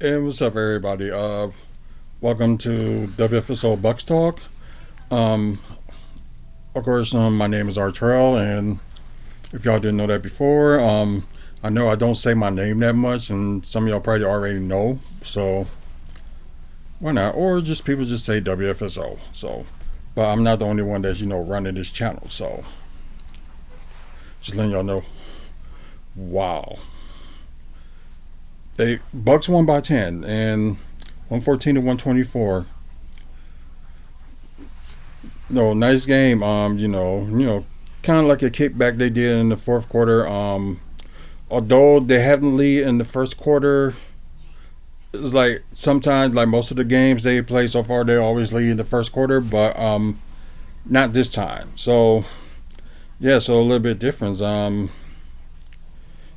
And what's up, everybody? Welcome to WFSO Bucks Talk. Um, of course, my name is Artrell, and if y'all didn't know that before, I know I don't say my name that much, and some of y'all probably already know. So why not? Or just people just say WFSO. So, but I'm not the only one that's running this channel. So just letting y'all know. Wow, they Bucks won by 10 and 114 to 124. No, nice game. Kind of like a kickback they did in the fourth quarter. Although they had the lead in the first quarter, it's like sometimes, like most of the games they play so far, they always lead in the first quarter, but not this time. So yeah, so a little bit different.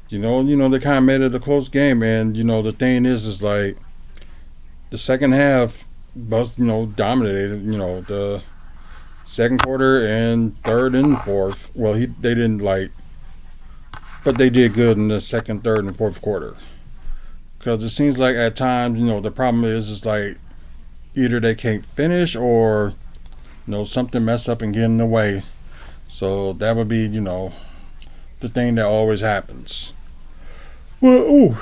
They kind of made it a close game, and the thing is like the second half, Bucks, dominated. The second quarter and third and fourth. Well, they didn't like, but they did good in the second, third, and fourth quarter. Because it seems like at times, the problem is like either they can't finish or something mess up and get in the way. So that would be the thing that always happens. Well, oh,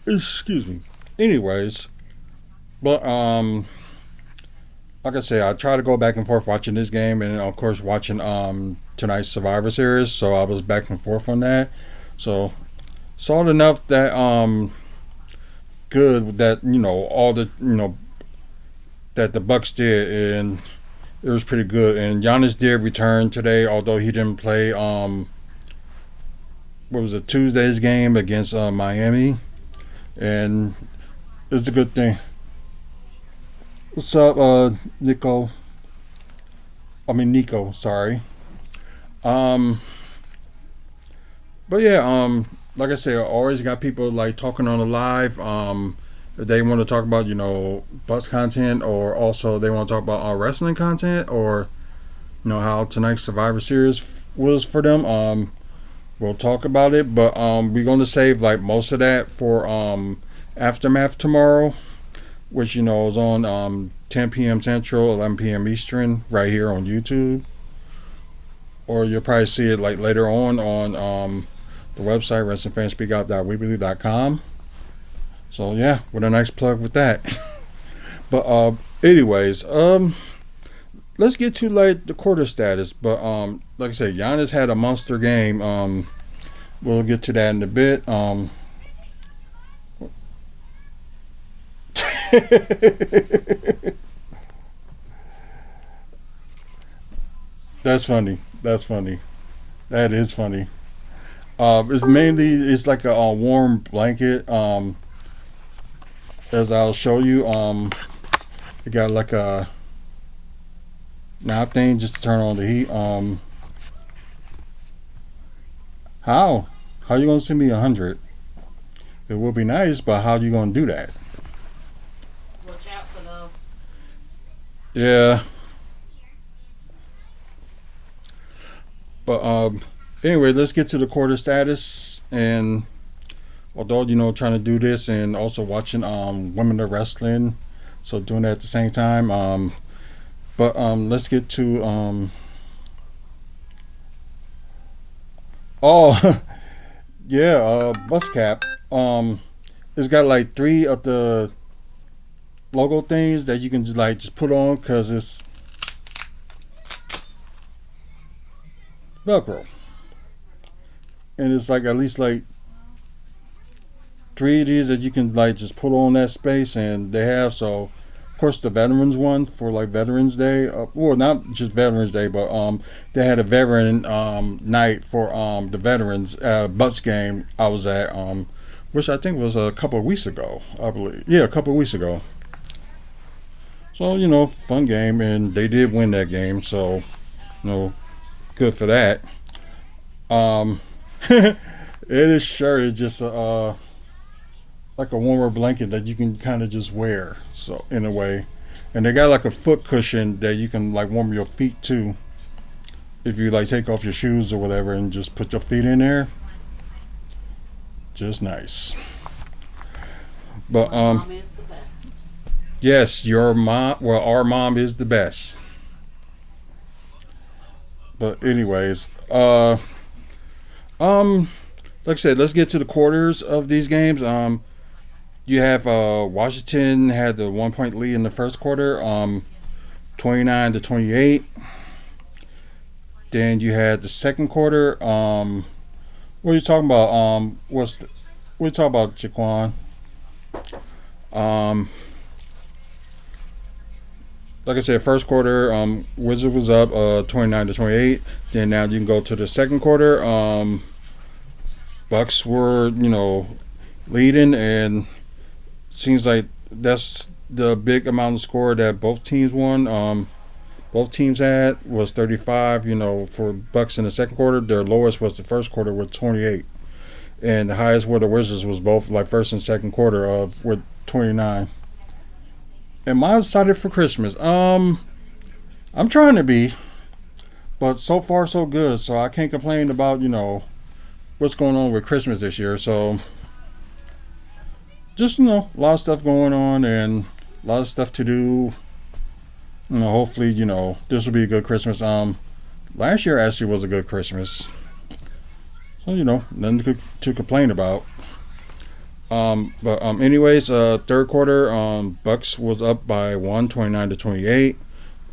excuse me. Anyways, but like I say, I try to go back and forth watching this game, and of course watching tonight's Survivor Series. So I was back and forth on that. So saw enough that good that all the that the Bucks did, and it was pretty good. And Giannis did return today, although he didn't play. What was it, Tuesday's game against Miami, and it's a good thing. What's up, Nico? Nico. Sorry. Um, but yeah, like I said, I always got people like talking on the live. If they want to talk about bus content, or also they want to talk about wrestling content, or how tonight's Survivor Series was for them. We'll talk about it, but we're going to save like most of that for aftermath tomorrow, which is on 10 p.m. Central, 11 p.m. Eastern, right here on YouTube. Or you'll probably see it like later on the website wrestlingfanspeakout.weebly.com. So yeah, with a nice plug with that. But anyways, let's get to like the quarter status. But like I said, Giannis had a monster game. We'll get to that in a bit. That's funny. That's funny. That is funny. It's like a warm blanket. As I'll show you. It got like a knob thing just to turn on the heat. How? How you gonna send me 100? It would be nice, but how you gonna do that? Watch out for those. Yeah, but anyway, let's get to the quarter status. And although trying to do this and also watching women of wrestling, so doing that at the same time. But let's get to oh yeah, bus cap. It's got like three of the logo things that you can just put on because it's Velcro, and it's like at least like three of these that you can like just put on that space, and they have so. Of course, the Veterans one for like Veterans Day, well, not just Veterans Day, but they had a veteran night for the veterans Bucks game I was at, which I think was a couple of weeks ago, I believe. Yeah, a couple of weeks ago. So fun game, and they did win that game. So good for that. Um, it is sure it's just like a warmer blanket that you can kind of just wear. So in a way, and they got like a foot cushion that you can like warm your feet too. If you like take off your shoes or whatever and just put your feet in there, just nice. But My mom is the best. yes, your mom. Well, our mom is the best. But anyways, um, like I said, let's get to the quarters of these games. You have Washington had the 1 point lead in the first quarter, 29-28. Then you had the second quarter. What are you talking about? What are you talking about, Jaquan? Um, like I said, first quarter, Wizard was up 29-28. Then now you can go to the second quarter. Bucks were leading, and seems like that's the big amount of score that both teams won. Both teams had was 35. For Bucks in the second quarter, their lowest was the first quarter with 28, and the highest were the Wizards was both like first and second quarter of with 29. Am I excited for Christmas? I'm trying to be, but so far so good. So I can't complain about what's going on with Christmas this year. So just a lot of stuff going on and a lot of stuff to do. Hopefully this will be a good Christmas. Last year actually was a good Christmas. So nothing to complain about. But anyways, third quarter, Bucks was up by 29-28,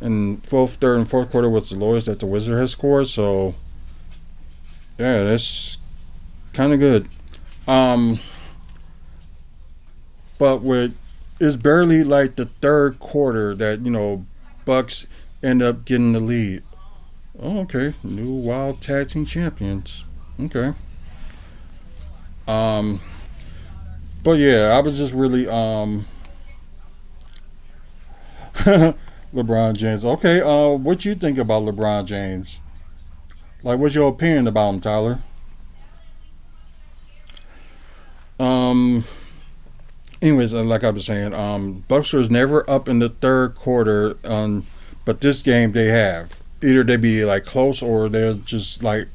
and both third and fourth quarter was the lowest that the Wizard has scored. So yeah, that's kind of good. Um, but with it's barely like the third quarter that Bucks end up getting the lead. Oh, okay, new Wild Tag Team Champions. Okay. Um, but yeah, I was just really LeBron James. Okay, what you think about LeBron James? Like, what's your opinion about him, Tyler? Um, anyways, like I was saying, Bucks was never up in the third quarter. But this game they have either they be like close or they'll just like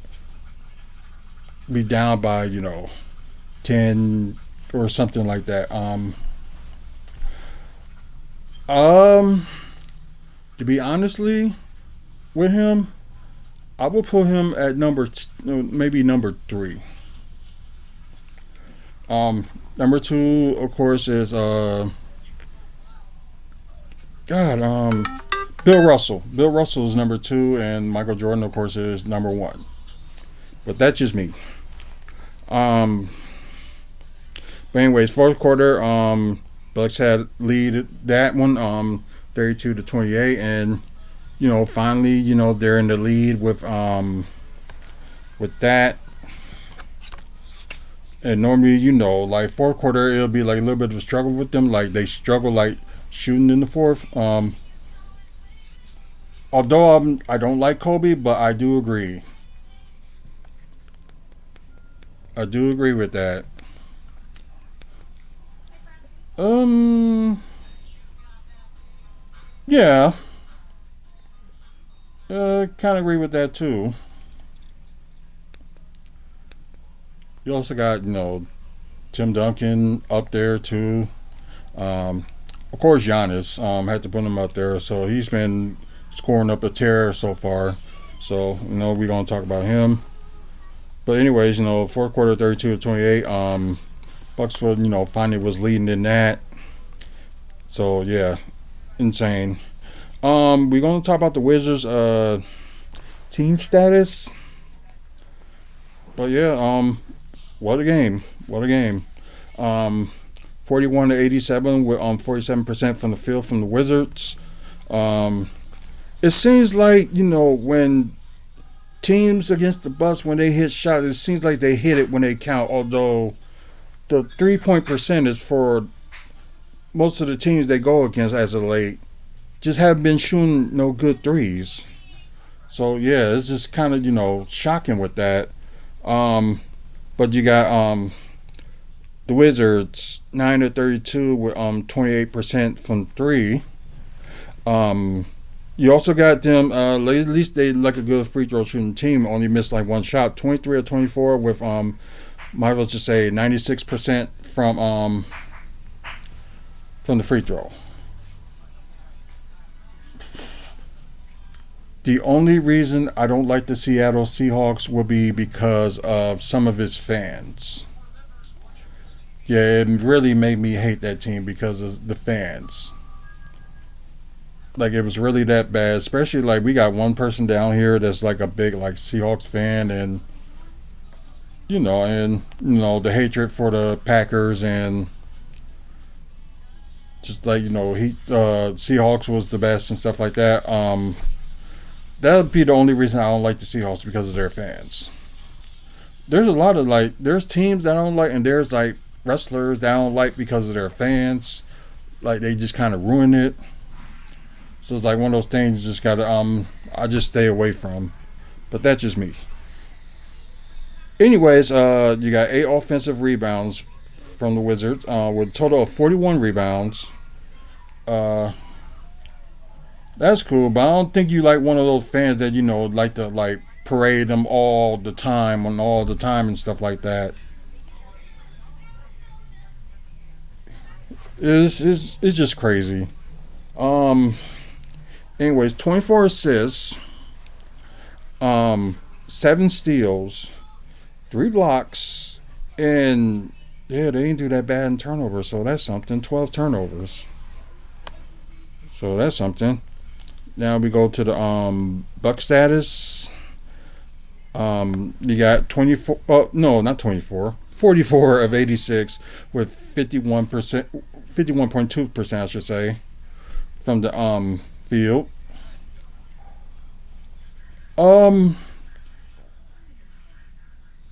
be down by 10 or something like that. Um, to be honestly with him, I would put him at maybe number three. Number two, of course, is God. Bill Russell. Bill Russell is number two, and Michael Jordan, of course, is number one. But that's just me. Um, but anyways, fourth quarter, Bucks had lead that one, 32-28, and finally, they're in the lead with that. And normally, like fourth quarter, it'll be like a little bit of a struggle with them. Like they struggle like shooting in the fourth. Although I don't like Kobe, but I do agree. I do agree with that. Um, yeah, kind of agree with that too. You also got Tim Duncan up there too. Um, of course, Giannis had to put him up there, so he's been scoring up a tear so far. So we're gonna talk about him. But anyways, fourth quarter 32-28. Bucks for finally was leading in that. So yeah, insane. We're gonna talk about the Wizards team status. But yeah, what a game! What a game! 41-87 with 47% from the field from the Wizards. Um, it seems like when teams against the Bucks when they hit shots, it seems like they hit it when they count. Although the 3-point percentage for most of the teams they go against as of late just haven't been shooting no good threes. So yeah, it's just kind of shocking with that. But you got the Wizards 9-32 with 28% from three. You also got them. At least they like a good free throw shooting team. Only missed like one shot. 23 of 24 with might as well just say 96% from from the free throw. The only reason I don't like the Seattle Seahawks will be because of some of its fans. Yeah, it really made me hate that team because of the fans. Like it was really that bad. Especially like we got one person down here that's like a big like Seahawks fan, and the hatred for the Packers, and just like he Seahawks was the best and stuff like that. That would be the only reason I don't like the Seahawks, because of their fans. There's a lot of like there's teams that I don't like, and there's like wrestlers that I don't like because of their fans. Like they just kind of ruin it. So it's like one of those things you just gotta I just stay away from. But that's just me. Anyways, you got 8 offensive rebounds from the Wizards, with a total of 41 rebounds. Uh, that's cool, but I don't think you like one of those fans that like to like parade them all the time on all the time and stuff like that. It's just crazy. Um. Anyways, 24 assists, 7 steals, 3 blocks, and yeah, they didn't do that bad in turnovers, so that's something. 12 turnovers, so that's something. Now we go to the Buck status. You got 24. Oh no, not 24. 44 of 86 with 51%, 51.2%, I should say, from the field. Um,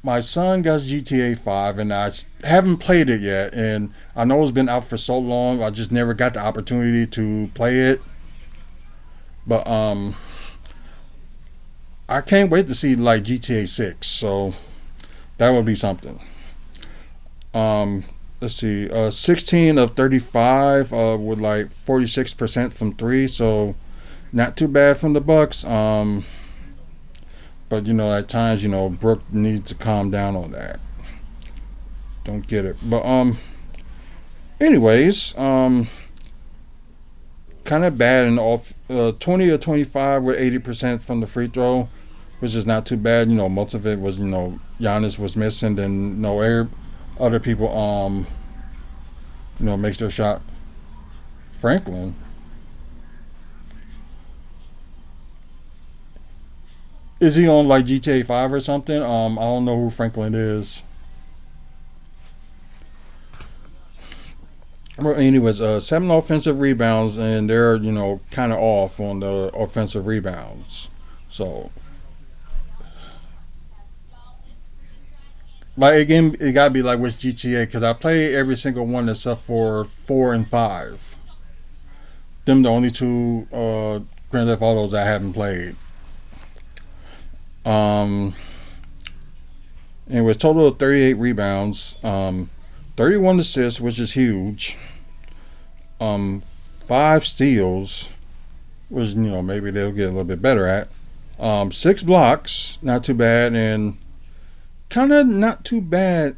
my son got GTA 5, and I haven't played it yet, and I know it's been out for so long. I just never got the opportunity to play it. But I can't wait to see like GTA 6. So that would be something. Um, let's see. 16 of 35, with like 46% from three. So not too bad from the Bucks. But at times, Brooke needs to calm down on that. Don't get it. But anyways, kind of bad in off. 20 or 25 with 80% from the free throw, which is not too bad. Most of it was Giannis was missing, and other people makes their shot. Franklin. Is he on like GTA 5 or something? I don't know who Franklin is. Well, anyways, 7 offensive rebounds, and they're kind of off on the offensive rebounds. So, like again, it gotta be like with GTA, because I play every single one except for 4 and 5. Them the only two Grand Theft Autos I haven't played. Um, Anyways, total of 38 rebounds, 31 assists, which is huge. 5 steals, which maybe they'll get a little bit better at. 6 blocks, not too bad, and kind of not too bad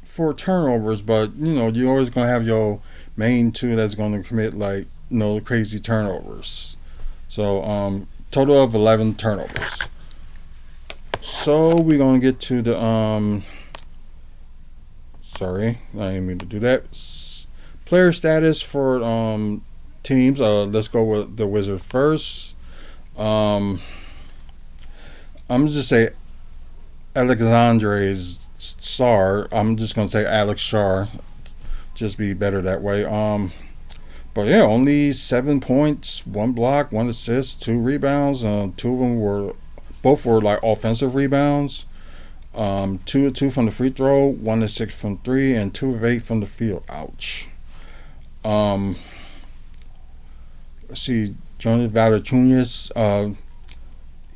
for turnovers. But you're always gonna have your main two that's gonna commit like crazy turnovers. So total of 11 turnovers. So we're gonna get to the sorry, I didn't mean to do that. Player status for teams. Let's go with the Wizards first. I'm just say Alexandre Sar. I'm just gonna say Alex Shar. Just be better that way. But yeah, only 7 points, 1 block, 1 assist, 2 rebounds. Two of them were both were like offensive rebounds. 2 of 2 from the free throw, 1 of 6 from three, and 2 of 8 from the field. Ouch. Um, let's see, Jonas Valanciunas.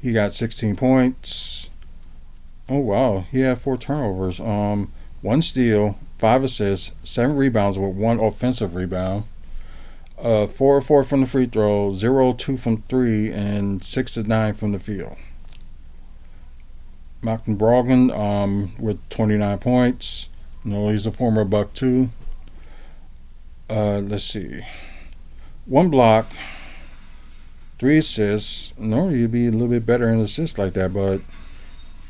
He got 16 points. Oh wow, he had 4 turnovers. 1 steal, 5 assists, 7 rebounds with 1 offensive rebound. 4 of 4 from the free throw, 0 of 2 from three, and 6 of 9 from the field. Malcolm Brogdon with 29 points. He's a former Buck too. Let's see. One block, three assists. Normally he'd be a little bit better in assists like that, but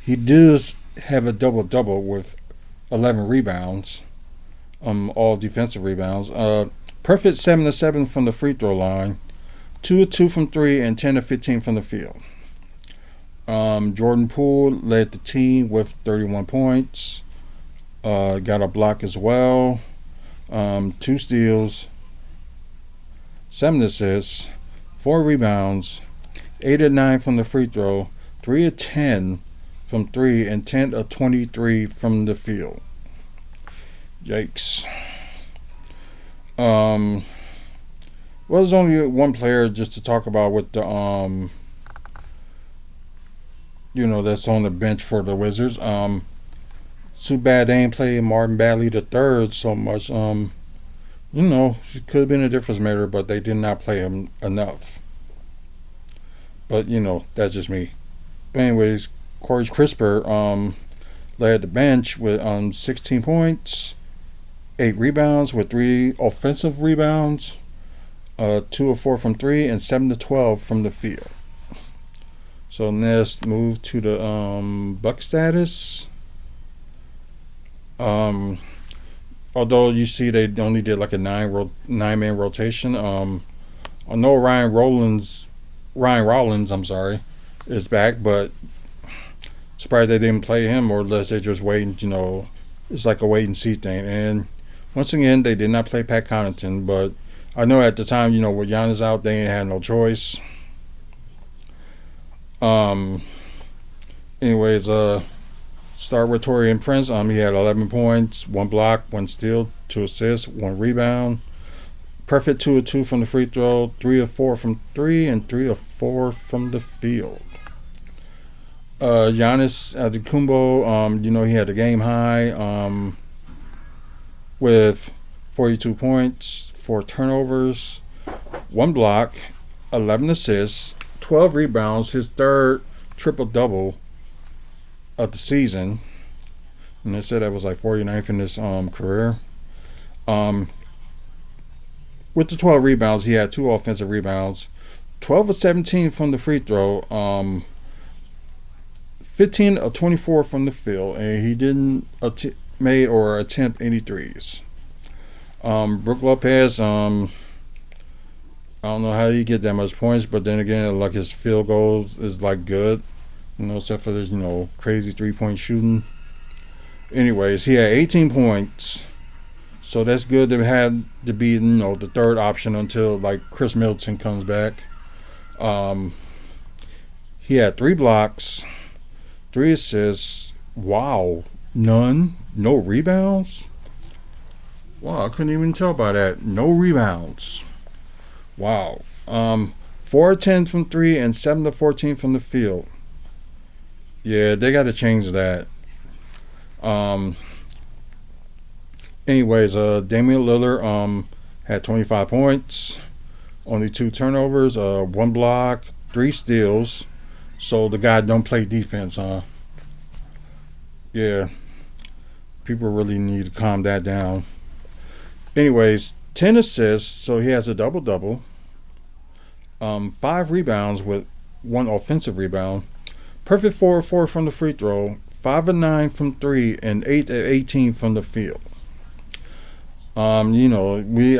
he does have a double double with 11 rebounds. All defensive rebounds. Perfect 7 of 7 from the free throw line, 2 of 2 from three, and 10 of 15 from the field. Jordan Poole led the team with 31 points. Got a block as well. 2 steals, 7 assists, 4 rebounds, 8 of 9 from the free throw, 3 of 10 from three, and 10 of 23 from the field. Yikes. Well, there's only one player just to talk about with the that's on the bench for the Wizards. Too bad they ain't play Martin Bagley the third so much. It could have been a difference maker, but they did not play him enough. But that's just me. But anyways, Corey Crisper led the bench with 16 points, 8 rebounds with 3 offensive rebounds, 2 of 4 from three, and 7 of 12 from the field. So let's move to the Buck status. Although you see they only did like a 9-man rotation. I know Ryan Rollins, is back, but surprised they didn't play him, or unless they're just waiting. It's like a wait and see thing. And once again, they did not play Pat Connaughton, but I know at the time, with Giannis out, they ain't had no choice. Anyways, start with Taurean Prince. He had 11 points, 1 block, 1 steal, 2 assists, 1 rebound. Perfect 2 of 2 from the free throw, 3 of 4 from three, and 3 of 4 from the field. Giannis Antetokounmpo, he had a game high with 42 points, 4 turnovers, 1 block, 11 assists, 12 rebounds, his third triple-double of the season. And they said that was like 49th in his career. With the 12 rebounds, he had 2 offensive rebounds, 12 of 17 from the free throw, 15 of 24 from the field, and he didn't made or attempt any threes. Brook Lopez, I don't know how he get that much points, but then again, like his field goals is like good, except for this, crazy 3-point shooting. Anyways, he had 18 points, so that's good to have to be, the third option until like Chris Middleton comes back. He had 3 blocks, 3 assists. Wow, no rebounds. Wow, I couldn't even tell by that. No rebounds. Wow. 4 of 10 from three and 7 of 14 from the field. Yeah, they got to change that. Anyways, Damian Lillard had 25 points, only 2 turnovers, 1 block, 3 steals. So the guy don't play defense, huh? Yeah. People really need to calm that down. Anyways, 10 assists, so he has a double-double. 5 rebounds with 1 offensive rebound. Perfect 4 of 4 from the free throw. 5 of 9 from three, and 8 of 18 from the field. I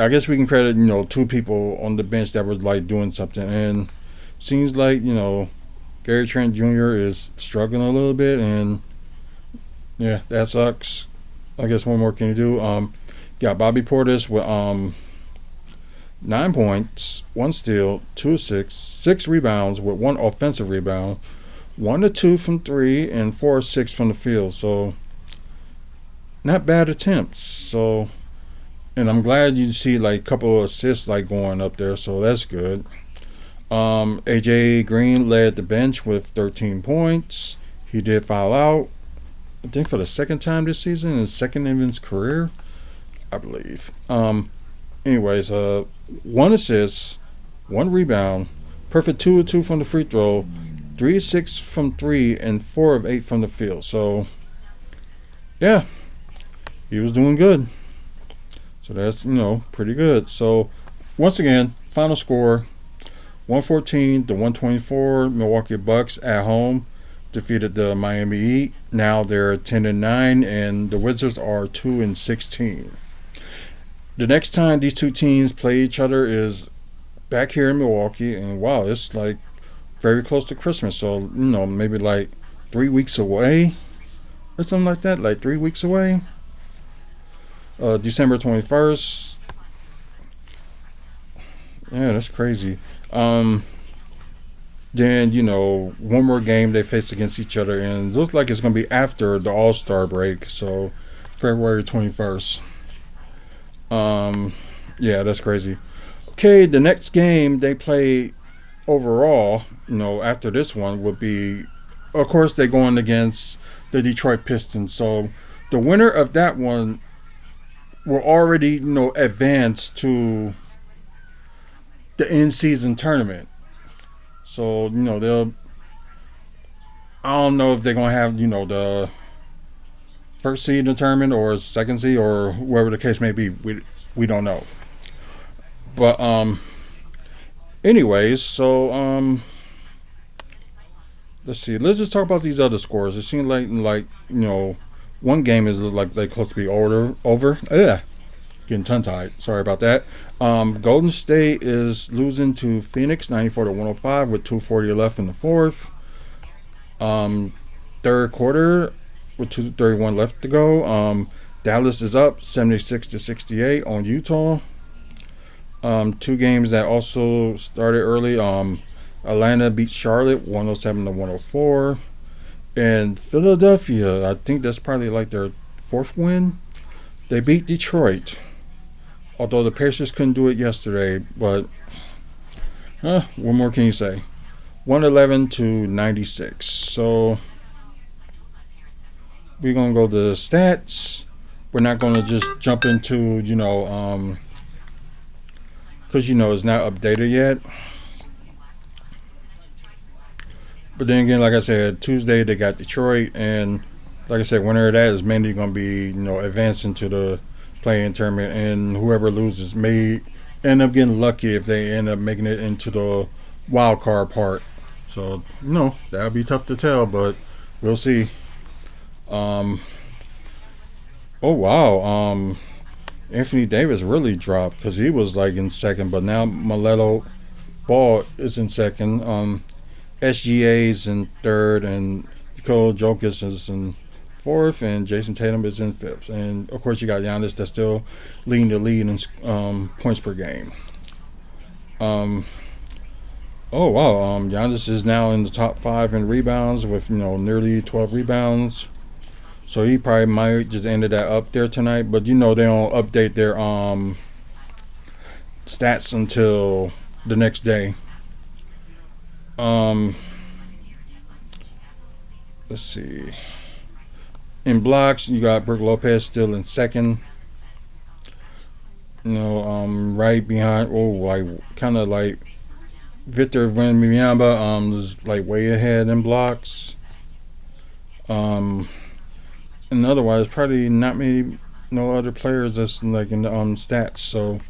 guess we can credit 2 people on the bench that was like doing something, and seems like Gary Trent Jr. is struggling a little bit, and yeah, that sucks. I guess what more can you do? Got Bobby Portis with 9 points, 1 steal, 2 assists, 6 rebounds with 1 offensive rebound, 1 of 2 from three, and 4 of 6 from the field. So not bad attempts. So, and I'm glad you see like a couple of assists like going up there. So that's good. AJ Green led the bench with 13 points. He did foul out, I think, for the second time this season, and second in his career, I believe. Anyways, 1 assist, 1 rebound, perfect 2 of 2 from the free throw, 3 of 6 from three, and 4 of 8 from the field. So, yeah, he was doing good. So that's pretty good. So once again, final score 114 to 124. Milwaukee Bucks at home defeated the Miami Heat. Now they're 10-9, and the Wizards are 2-16. The next time these two teams play each other is back here in Milwaukee, and wow, it's like very close to Christmas. So maybe like 3 weeks away or something like that. Like 3 weeks away. December 21st. Yeah, that's crazy. Then one more game they face against each other, and it looks like it's gonna be after the All-Star break. So February 21st. Yeah, that's crazy. Okay, the next game they play overall, after this one would be, of course, they're going against the Detroit Pistons. So the winner of that one will already, advance to the in-season tournament. So they'll. I don't know if they're gonna have the first seed in the tournament or second seed or whoever the case may be. We don't know. But anyways, so let's see. Let's just talk about these other scores. It seems like one game is like they close to be over. Yeah, getting tongue tied. Sorry about that. Golden State is losing to Phoenix 94-105 with 2:40 left in the fourth. Third quarter with 2:31 left to go. Dallas is up 76-68 on Utah. Two games that also started early. Atlanta beat Charlotte 107-104. And Philadelphia, I think that's probably like their fourth win. They beat Detroit. Although the Pacers couldn't do it yesterday. But what more can you say? 111-96. So we're going to go to the stats. We're not going to just jump into, because, it's not updated yet. But then again, like I said, Tuesday they got Detroit, and like I said, winner of that is mainly going to be, advancing to the play-in tournament, and whoever loses may end up getting lucky if they end up making it into the wild card part. So, that'll be tough to tell, but we'll see. Oh wow, Anthony Davis really dropped because he was like in second, but now Melo Ball is in second. SGA's in third, and Nikola Jokic is in fourth, and Jason Tatum is in fifth. And of course, you got Giannis that's still leading the lead in points per game. Oh wow, Giannis is now in the top 5 in rebounds with nearly 12 rebounds. So he probably might just ended that up there tonight, but they don't update their stats until the next day. Let's see. In blocks, you got Brook Lopez still in second. Right behind. Oh, like kind of like Victor Wembanyama is like way ahead in blocks. And otherwise, probably not many no other players that's like in the stats. So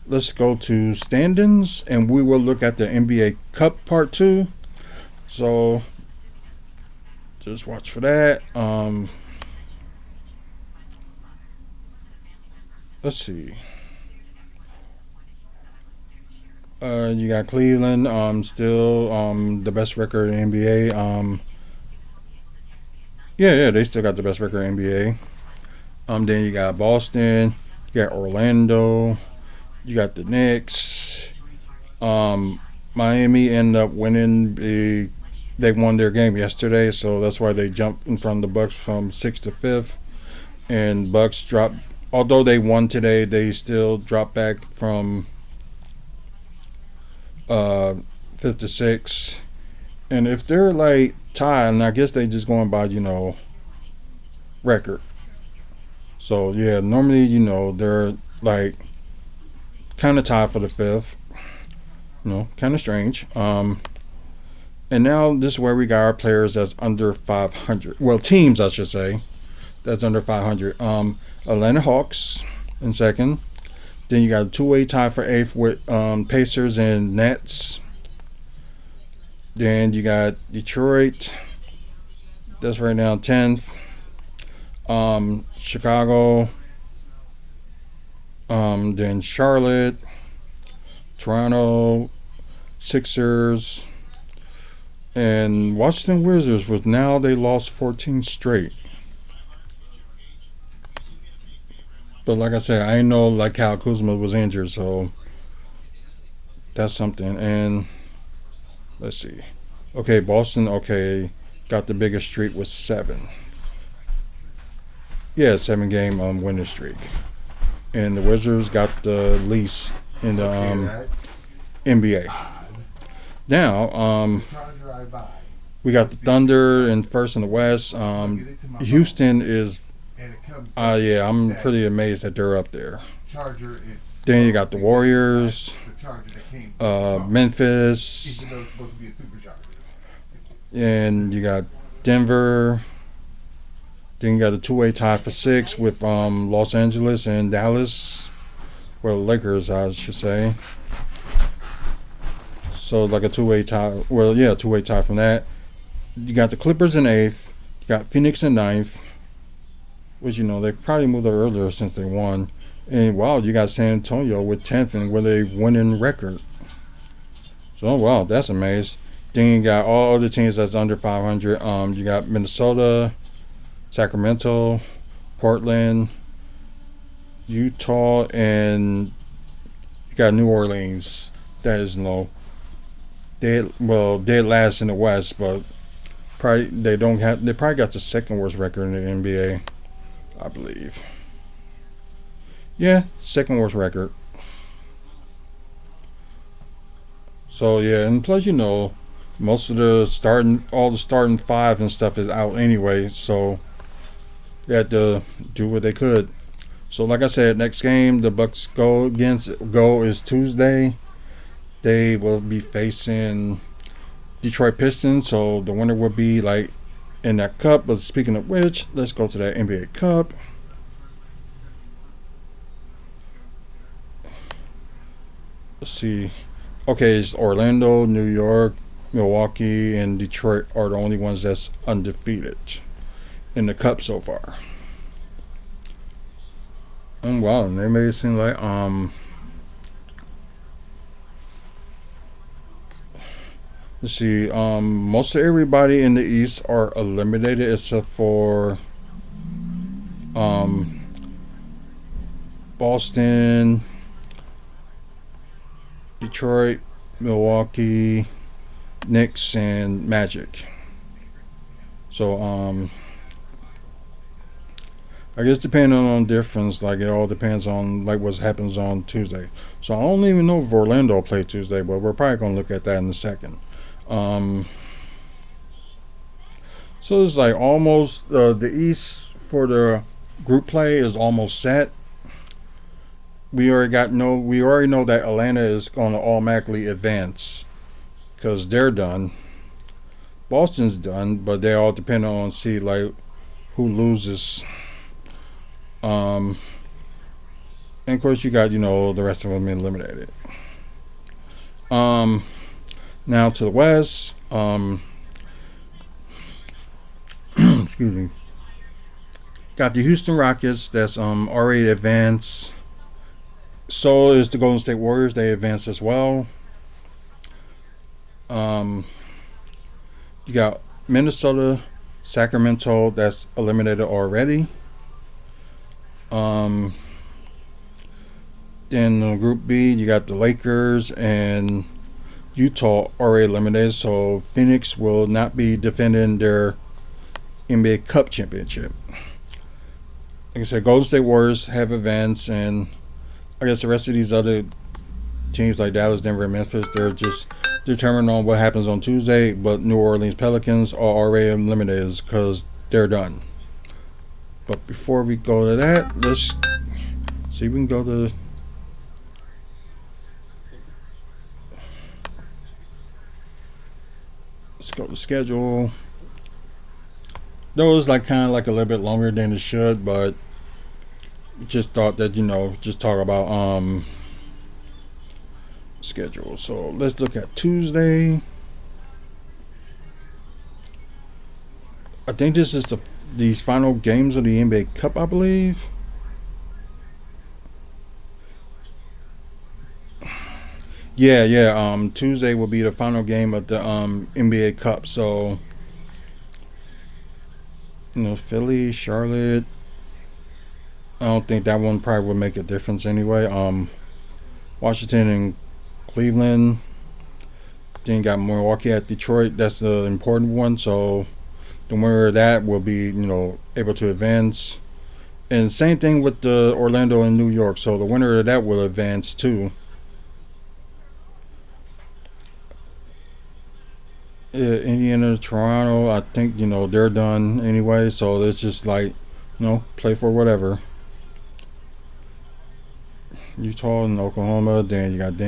let's go to standings, and we will look at the NBA Cup Part 2. So just watch for that. Let's see. You got Cleveland, still the best record in NBA. Yeah, they still got the best record in NBA. Then you got Boston, you got Orlando, you got the Knicks. Miami ended up winning. They won their game yesterday, so that's why they jumped in front of the Bucks from 6th to 5th. And Bucks dropped. Although they won today, they still dropped back from 5th to 6th. And if they're like tied, and I guess they just going by record. So yeah, normally they're like kind of tied for the 5th. Kind of strange. And now this is where we got our players that's under 500. Well, teams I should say that's under 500. Atlanta Hawks in second. Then you got a two-way tie for eighth with Pacers and Nets. Then you got Detroit. That's right now 10th. Chicago. Then Charlotte, Toronto, Sixers, and Washington Wizards was now they lost 14 straight. But like I said, I didn't know like Kyle Kuzma was injured, so that's something. And let's see. Okay, Boston. Okay, got the biggest streak with 7. Yeah, 7-game winning streak. And the Wizards got the least in the NBA. Now, we got the Thunder in first in the West. Houston is, yeah, I'm pretty amazed that they're up there. Then you got the Warriors, Memphis, and you got Denver. Then you got a two-way tie for 6 with Los Angeles and Dallas. Well, Lakers, I should say. So like a two-way tie. Well, yeah, two-way tie from that. You got the Clippers in 8th. You got Phoenix in 9th. Which, they probably moved up earlier since they won. And, wow, you got San Antonio with 10th and with a winning record. So, wow, that's amazing. Then you got all other teams that's under 500. You got Minnesota, Sacramento, Portland, Utah, and you got New Orleans. That is dead last in the West, but probably they probably got the second worst record in the NBA, I believe. Yeah, second worst record. So yeah, and plus most of all the starting 5 and stuff is out anyway, so they had to do what they could. So like I said, next game the Bucks go is Tuesday. They will be facing Detroit Pistons, so the winner will be like in that cup. But speaking of which, let's go to that NBA Cup. Let's see. Okay, it's Orlando, New York, Milwaukee, and Detroit are the only ones that's undefeated in the cup so far. And wow, they made it seem like let's see, most of everybody in the East are eliminated except for Boston, Detroit, Milwaukee, Knicks, and Magic. So I guess depending on difference, like it all depends on like what happens on Tuesday. So I don't even know if Orlando play Tuesday, but we're probably gonna look at that in a second. So it's like almost the East for the group play is almost set. We already know that Atlanta is gonna automatically advance because they're done. Boston's done, but they all depend on see like who loses. And of course you got the rest of them eliminated. Now to the West, excuse me. Got the Houston Rockets that's already advanced. So is the Golden State Warriors. They advanced as well. You got Minnesota, Sacramento that's eliminated already. Then Group B, you got the Lakers and Utah already eliminated, so Phoenix will not be defending their NBA Cup championship. Like I said, Golden State Warriors have advanced, and I guess the rest of these other teams like Dallas, Denver, and Memphis, they're just determined on what happens on Tuesday, but New Orleans Pelicans are already eliminated because they're done. But before we go to that, let's see if we can go to schedule. Though it's like kind of like a little bit longer than it should, but just thought that just talk about schedule. So let's look at Tuesday. I think this is these final games of the NBA Cup, I believe. Yeah, yeah. Tuesday will be the final game of the NBA Cup. So Philly, Charlotte. I don't think that one probably would make a difference anyway. Washington and Cleveland. Then you got Milwaukee at Detroit. That's the important one. So the winner of that will be able to advance. And same thing with the Orlando and New York. So the winner of that will advance too. Indiana, Toronto. I think they're done anyway. So it's just like play for whatever. Utah and Oklahoma. Then you got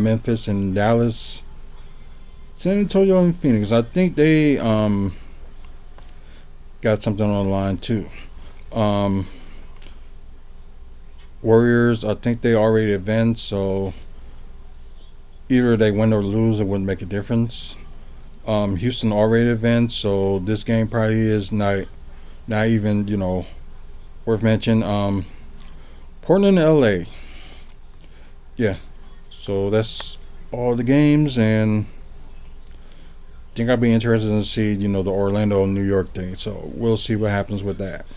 Memphis and Dallas. San Antonio and Phoenix. I think they got something on the line too. Um, Warriors. I think they already advanced. So either they win or lose, it wouldn't make a difference. Houston already advanced, so this game probably is not even worth mentioning. Portland and LA. Yeah. So that's all the games, and I think I'd be interested to see the Orlando New York thing. So we'll see what happens with that.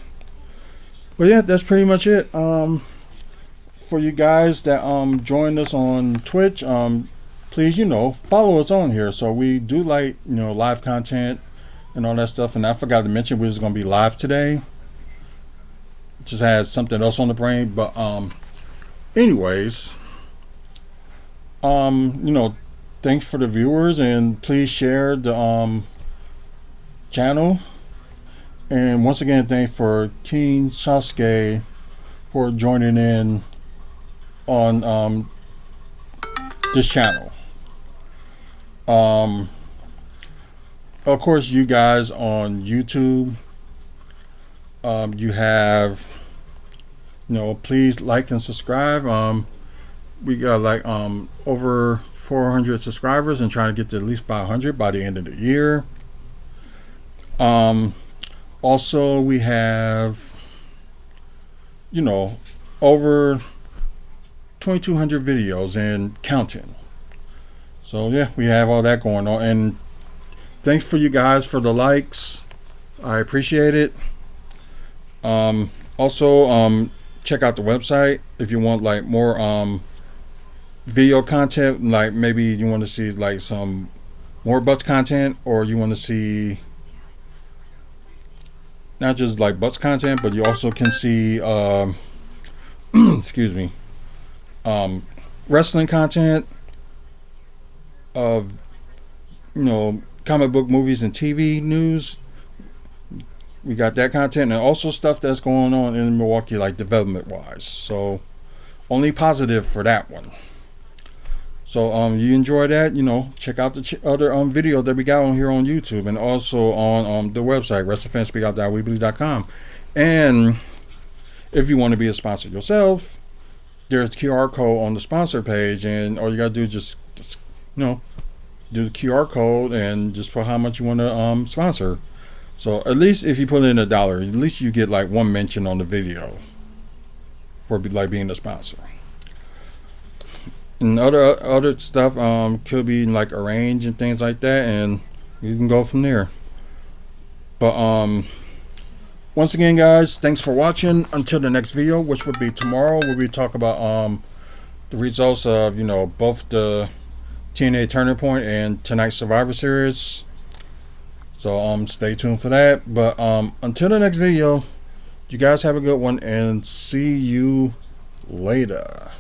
But yeah, that's pretty much it. For you guys that joined us on Twitch, please follow us on here. So we do like live content and all that stuff. And I forgot to mention we was gonna be live today. Just had something else on the brain, but anyways, thanks for the viewers, and please share the channel. And once again, thanks for King Sasuke for joining in on this channel. Of course, you guys on YouTube, you have, please like and subscribe. We got like over 400 subscribers and trying to get to at least 500 by the end of the year. Also, we have, over 2,200 videos and counting. So yeah, we have all that going on, and thanks for you guys for the likes. I appreciate it. Also, check out the website if you want like more video content. Like maybe you want to see like some more butts content, or you want to see not just like butts content, but you also can see excuse me, wrestling content of comic book movies and TV news. We got that content, and also stuff that's going on in Milwaukee, like development wise. So only positive for that one. So you enjoy that, check out the other video that we got on here on YouTube, and also on the website wrestlingfanspeakout.weebly.com. And if you want to be a sponsor yourself, there's a QR code on the sponsor page, and all you gotta do is just do the QR code and just put how much you want to sponsor. So at least if you put in $1, at least you get like one mention on the video for like being a sponsor. And other stuff could be like arranged and things like that, and you can go from there. But once again, guys, thanks for watching. Until the next video, which will be tomorrow, where we talk about the results of both the TNA Turning Point and tonight's Survivor Series. So stay tuned for that. But until the next video, you guys have a good one, and see you later.